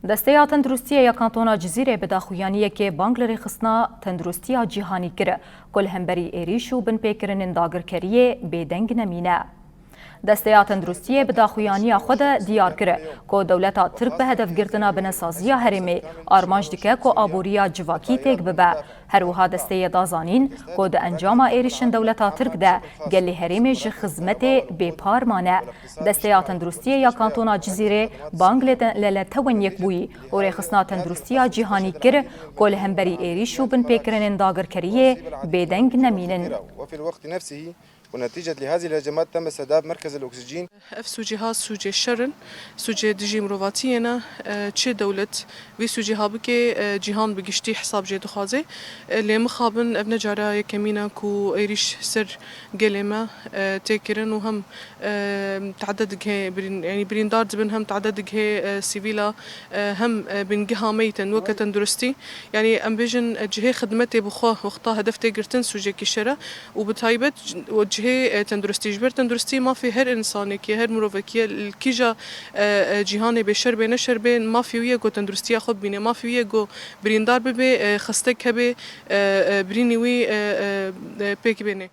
دستیا تندرستی یا کانتونا جزیره بداخویانیه که بانگلری خصنا تندرستی جهانی کره کل همبری ایریشو بن پیکرن داگرکریه بیدنگ نمینه. دستیا تندرستی بداخویانی خود دیار کرد که دولت ترک به هدف گرتنا بنسازی هرمی آرمانج دکه که آبوریا جواکی تک ببه. هر وها دسته دازانین که د انجام ایریشن دولت ترک ده گلی هرمی ج خدمت به پارمانه. دسته تندرستی یا کانتونا جزیره بانگل توان یک بویی و رخصنا تندرستی جهانی کرد که همبری ایریشو بن پیکرن داگرکریه بیدنگ نمینن. ونتيجة لهذه الهجمات تم استهداف مركز الأكسجين. سوجيها سوجي شرن سوجي دجي مرواتينا تشي دولة في سوجيها بكي جهان بقشتي حساب جي دخازي اللي مخابن ابن جارا كمينا كو ايريش سر قلمة تيكرن وهم تعدد يعني بريندار بنهم تعدد جه سيفيلا هم بنجها ميتا وقت تندرستي يعني امبيجن جهه خدمتي بخوه وقتها هدف تيجرتن سوجي كشرة وبتايبت وجه تندرستي جبر تندرستي ما في هر انساني كي هر مروفكيه الكيجا جهاني بشر بين شر بين ما في ويا جو تندرستي خب بينه ما في ويا جو بريندار ببي خستك هبي بريني وي بيك بينه